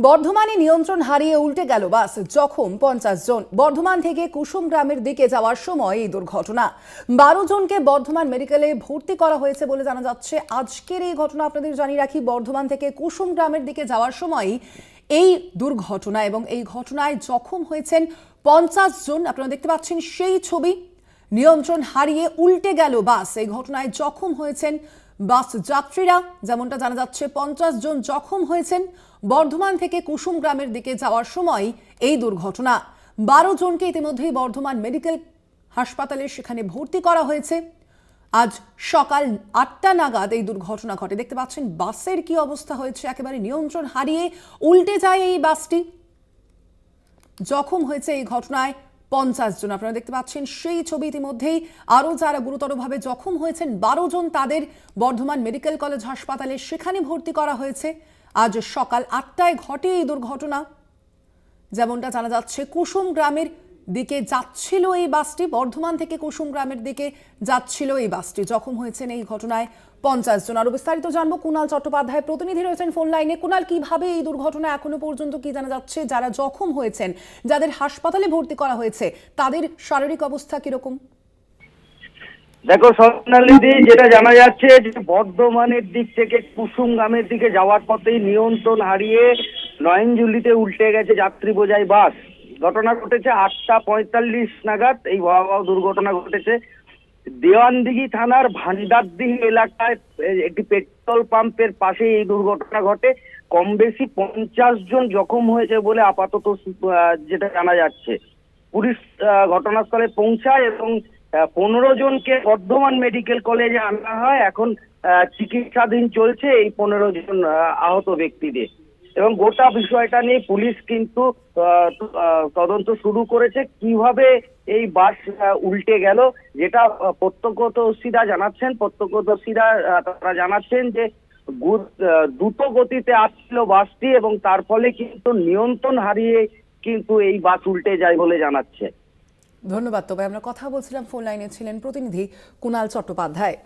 বর্ধমানে নিয়ন্ত্রণ হারিয়ে উল্টে গেল বাস, জখম 50 জন। বর্ধমান থেকে কুসুম গ্রামের দিকে যাওয়ার সময় এই দুর্ঘটনা। 12 জনকে বর্ধমান মেডিকেলে ভর্তি করা হয়েছে বলে জানা যাচ্ছে। আজকের এই ঘটনা আপনাদের জানিয়ে রাখি, বর্ধমান থেকে কুসুম গ্রামের দিকে যাওয়ার সময় এই দুর্ঘটনা, এবং এই ঘটনায় জখম হয়েছেন 50 জন। আপনারা দেখতে পাচ্ছেন সেই ছবি। নিয়ন্ত্রণ হারিয়ে উল্টে গেল বাস, এই ঘটনায় জখম হয়েছেন বাস যাত্রীরা। যেমনটা জানা যাচ্ছে, 50 জন জখম হয়েছেন। বর্ধমান থেকে কুসুম গ্রামের দিকে যাওয়ার সময় এই দুর্ঘটনা। 12 জনকে ইতিমধ্যেই বর্ধমান মেডিকেল হাসপাতালে সেখানে ভর্তি করা হয়েছে। আজ সকাল 8টা নাগাদ এই দুর্ঘটনা ঘটে। দেখতে পাচ্ছেন বাসের কি অবস্থা হয়েছে, একেবারে নিয়ন্ত্রণ হারিয়ে উল্টে যায় এই বাসটি। জখম হয়েছে এই ঘটনায় 50 জন। আপনারা দেখতে পাচ্ছেন সেই ছবি। ইতিমধ্যেই আরও যারা গুরুতরভাবে জখম হয়েছেন 12 জন, তাদের বর্ধমান মেডিকেল কলেজ হাসপাতালে সেখানে ভর্তি করা হয়েছে। আজ সকাল 8টায় ঘটে এই দুর্ঘটনা। যেমনটা জানা যাচ্ছে, কুসুম গ্রামের দিকে যাচ্ছিল এই বাসটি, বর্ধমান থেকে কুসুম গ্রামের দিকে যাচ্ছিল এই বাসটি। জখম হয়েছেন এই ঘটনায় 50 জন। আরো বিস্তারিত জানবো, কুণাল চট্টোপাধ্যায় প্রতিনিধি রয়েছেন ফোন লাইনে। কুণাল, কিভাবে এই দুর্ঘটনা এখনো পর্যন্ত কি জানা যাচ্ছে? যারা জখম হয়েছেন, যাদের হাসপাতালে ভর্তি করা হয়েছে, তাদের শারীরিক অবস্থা কিরকম? দেখো স্বর্ণালীদি, যেটা জানা যাচ্ছে যে বর্ধমানের দিক থেকে কুসুম গ্রামের দিকে যাওয়ার পথেই নিয়ন্ত্রণ হারিয়ে নয়নজুলিতে উল্টে গেছে যাত্রী বোঝাই বাস। ঘটনা ঘটেছে 8টা 45 নাগাদ। এই ভয়াবহ দুর্ঘটনা ঘটেছে দেওয়ানদিঘি থানার ভান্ডারদিঘি এলাকায় একটি পেট্রোল পাম্পের পাশে এই দুর্ঘটনা ঘটে। কম বেশি 50 জন জখম হয়েছে বলে আপাতত যেটা জানা যাচ্ছে। পুলিশ ঘটনাস্থলে পৌঁছায় এবং 15 জনকে বর্ধমান মেডিকেল কলেজে আনা হয়। এখন চিকিৎসাধীন চলছে এই 15 জন আহত ব্যক্তিদের। এবং গোটা বিষয়টা নিয়ে পুলিশ কিন্তু তদন্ত শুরু করেছে, কিভাবে এই বাস উল্টে গেল, যেটা প্রত্যক্ষদর্শীরা তারা জানাচ্ছেন যে দ্রুত গতিতে আসছিল বাসটি এবং তার ফলে কিন্তু নিয়ন্ত্রণ হারিয়ে কিন্তু এই বাস উল্টে যায় বলে জানাচ্ছে। ধন্যবাদ। তবে আমরা কথা বলছিলাম, ফোন লাইনে ছিলেন প্রতিনিধি কুণাল চট্টোপাধ্যায়।